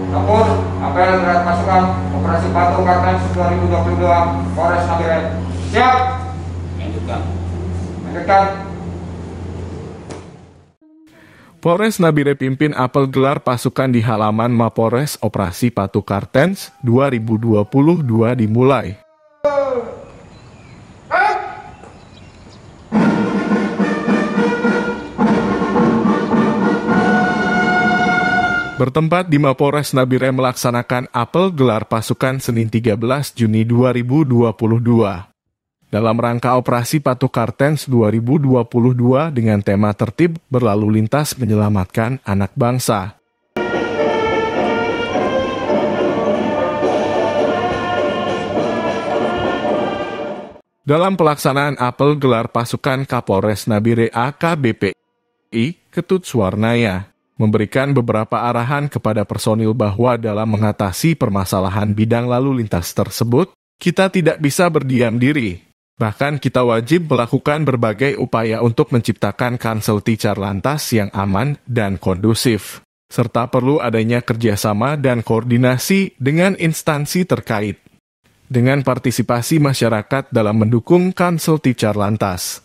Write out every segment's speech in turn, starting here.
Kapur, apel berat pasukan Operasi Patuh Kartens 2022 Polres Nabire. Siap. Lanjutkan. Polres Nabire pimpin apel gelar pasukan di halaman Mapolres. Operasi Patuh Kartens 2022 dimulai. Bertempat di Mapolres Nabire melaksanakan apel gelar pasukan Senin 13 Juni 2022. Dalam rangka Operasi Patuh Kartens 2022 dengan tema tertib berlalu lintas menyelamatkan anak bangsa. Dalam pelaksanaan apel gelar pasukan Kapolres Nabire AKBP Ketut Suwarnaya memberikan beberapa arahan kepada personil bahwa dalam mengatasi permasalahan bidang lalu lintas tersebut, kita tidak bisa berdiam diri. Bahkan kita wajib melakukan berbagai upaya untuk menciptakan Kanselti Carlantas yang aman dan kondusif, serta perlu adanya kerjasama dan koordinasi dengan instansi terkait, dengan partisipasi masyarakat dalam mendukung Kanselti Carlantas.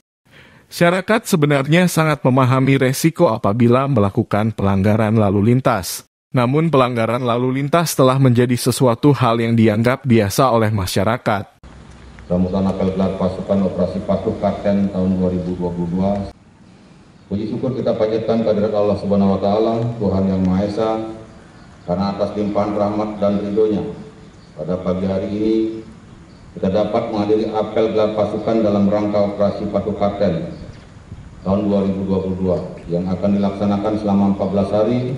Masyarakat sebenarnya sangat memahami resiko apabila melakukan pelanggaran lalu lintas. Namun pelanggaran lalu lintas telah menjadi sesuatu hal yang dianggap biasa oleh masyarakat. Sambutan apel gelar pasukan Operasi Patuh Kartens tahun 2022. Puji syukur kita panjatkan kehadirat Allah Subhanahu wa Ta'ala, Tuhan yang Maha Esa, karena atas limpahan rahmat dan ridhonya. Pada pagi hari ini kita dapat menghadiri apel gelar pasukan dalam rangka Operasi Patuh Kartens tahun 2022 yang akan dilaksanakan selama 14 hari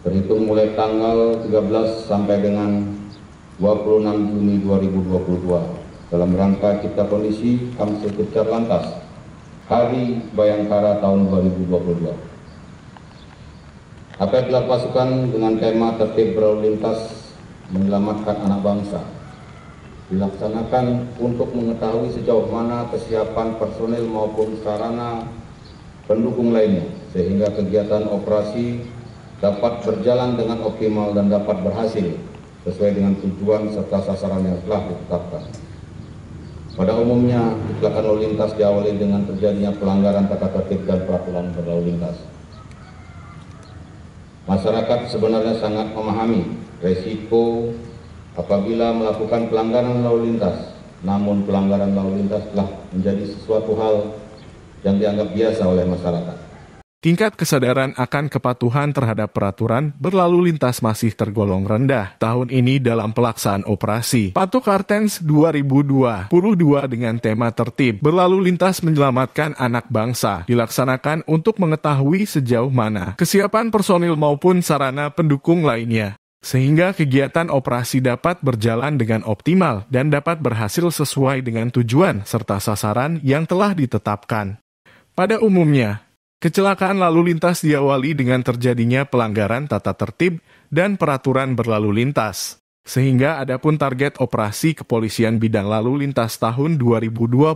terhitung mulai tanggal 13 sampai dengan 26 Juni 2022 dalam rangka cipta kondisi Kanselti Carlantas Hari Bayangkara tahun 2022. Apel gelar pasukan dengan tema tertib berlalu lintas menyelamatkan anak bangsa dilaksanakan untuk mengetahui sejauh mana kesiapan personil maupun sarana pendukung lainnya, sehingga kegiatan operasi dapat berjalan dengan optimal dan dapat berhasil sesuai dengan tujuan serta sasaran yang telah ditetapkan. Pada umumnya, kecelakaan lalu lintas diawali dengan terjadinya pelanggaran tata tertib dan peraturan berlalu lintas. Masyarakat sebenarnya sangat memahami resiko apabila melakukan pelanggaran lalu lintas, namun pelanggaran lalu lintas telah menjadi sesuatu hal yang dianggap biasa oleh masyarakat. Tingkat kesadaran akan kepatuhan terhadap peraturan berlalu lintas masih tergolong rendah tahun ini dalam pelaksanaan Operasi Patuh Kartens 2022 dengan tema tertib berlalu lintas menyelamatkan anak bangsa dilaksanakan untuk mengetahui sejauh mana kesiapan personil maupun sarana pendukung lainnya, sehingga kegiatan operasi dapat berjalan dengan optimal dan dapat berhasil sesuai dengan tujuan serta sasaran yang telah ditetapkan. Pada umumnya, kecelakaan lalu lintas diawali dengan terjadinya pelanggaran tata tertib dan peraturan berlalu lintas. Sehingga adapun target operasi kepolisian bidang lalu lintas tahun 2022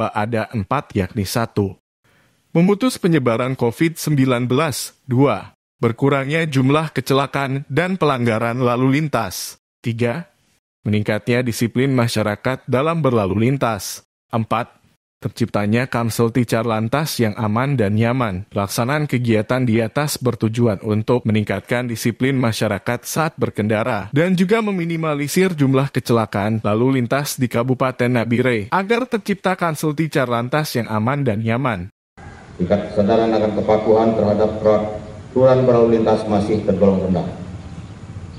ada 4, yakni 1. Memutus penyebaran COVID-19. 2. Berkurangnya jumlah kecelakaan dan pelanggaran lalu lintas. 3. Meningkatnya disiplin masyarakat dalam berlalu lintas. 4. Terciptanya Kanselti Carlantas yang aman dan nyaman. Pelaksanaan kegiatan di atas bertujuan untuk meningkatkan disiplin masyarakat saat berkendara dan juga meminimalisir jumlah kecelakaan lalu lintas di Kabupaten Nabire agar tercipta Kanselti Carlantas yang aman dan nyaman. Tingkat kesadaran akan kepatuhan terhadap peraturan berlalu lintas masih tergolong rendah.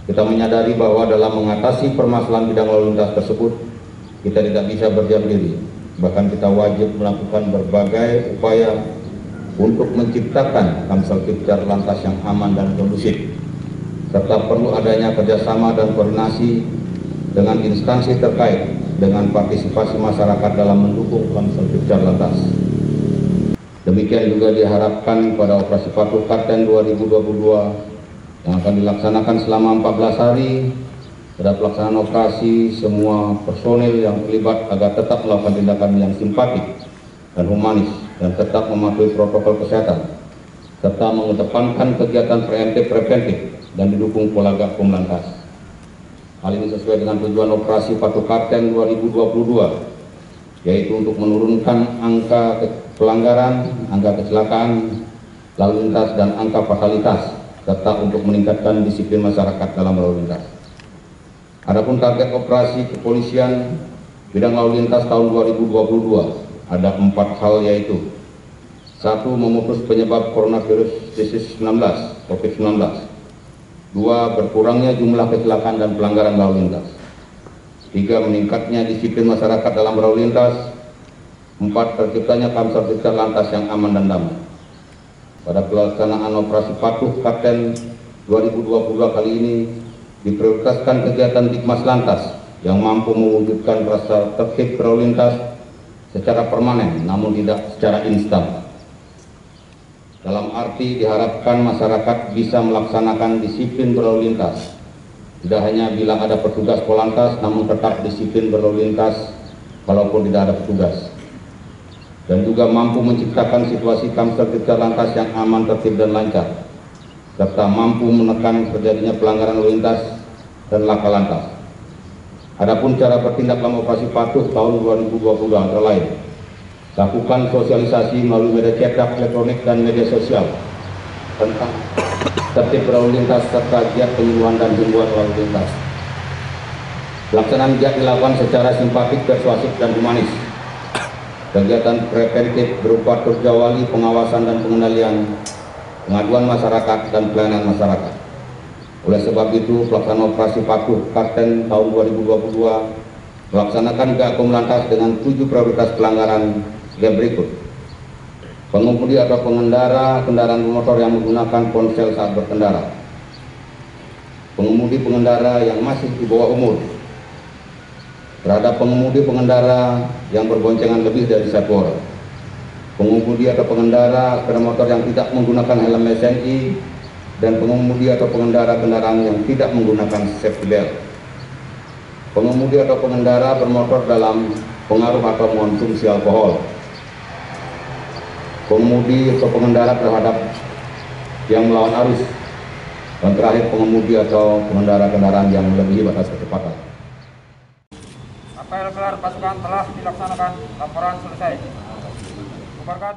Kita menyadari bahwa dalam mengatasi permasalahan bidang lalu lintas tersebut, kita tidak bisa berdiam diri. Bahkan kita wajib melakukan berbagai upaya untuk menciptakan Kanselti Carlantas yang aman dan kondusif. serta perlu adanya kerjasama dan koordinasi dengan instansi terkait dengan partisipasi masyarakat dalam mendukung Kamsel Lantas. Demikian juga diharapkan pada operasi patuh Karten 2022 yang akan dilaksanakan selama 14 hari. Pada pelaksanaan operasi, semua personil yang terlibat agar tetap melakukan tindakan yang simpatik dan humanis dan tetap mematuhi protokol kesehatan, serta mengedepankan kegiatan preventif dan didukung pola gak Lantas. Hal ini sesuai dengan tujuan operasi patuh Karten 2022, yaitu untuk menurunkan angka pelanggaran, angka kecelakaan lalu lintas dan angka fatalitas, serta untuk meningkatkan disiplin masyarakat dalam lalu lintas. Adapun target operasi kepolisian bidang lalu lintas tahun 2022 ada 4 hal, yaitu 1. Memutus penyebab coronavirus disease 19 COVID-19. 2. Berkurangnya jumlah kecelakaan dan pelanggaran lalu lintas. 3. Meningkatnya disiplin masyarakat dalam lalu lintas. 4. Terciptanya Kamsel Lantas yang aman dan damai. Pada pelaksanaan operasi patuh Karten 2022 kali ini diprioritaskan kegiatan Dikmas Lantas yang mampu mewujudkan rasa tertib berlalu lintas secara permanen namun tidak secara instan. Dalam arti diharapkan masyarakat bisa melaksanakan disiplin berlalu lintas, tidak hanya bila ada petugas Polantas, namun tetap disiplin berlalu lintas walaupun tidak ada petugas. Dan juga mampu menciptakan situasi Kamsel Lantas yang aman, tertib dan lancar, serta mampu menekan terjadinya pelanggaran lalu lintas dan laka lantas. Adapun cara bertindak dalam operasi patuh tahun 2022 antara lain: lakukan sosialisasi melalui media cetak, elektronik dan media sosial tentang tertib berlalu lintas serta giat penyuluhan dan himbauan lalu lintas. Pelaksanaan giat dilakukan secara simpatik, persuasif dan humanis. Kegiatan preventif berupa terjawali, pengawasan dan pengendalian, pengaduan masyarakat dan pelayanan masyarakat. Oleh sebab itu, pelaksanaan operasi patuh Karten tahun 2022 melaksanakan GAKOM Lantas dengan 7 prioritas pelanggaran yang berikut: pengemudi atau pengendara kendaraan bermotor yang menggunakan ponsel saat berkendara, pengemudi pengendara yang masih di bawah umur, terhadap pengemudi pengendara yang berboncengan lebih dari 1 orang, pengemudi atau pengendara sepeda motor yang tidak menggunakan helm SNI, dan pengemudi atau pengendara kendaraan yang tidak menggunakan safety belt, pengemudi atau pengendara bermotor dalam pengaruh atau mengonsumsi alkohol, pengemudi atau pengendara terhadap yang melawan arus, dan terakhir pengemudi atau pengendara kendaraan yang melebihi batas kecepatan. Apel gelar pasukan telah dilaksanakan. Laporan selesai. Bubarkan.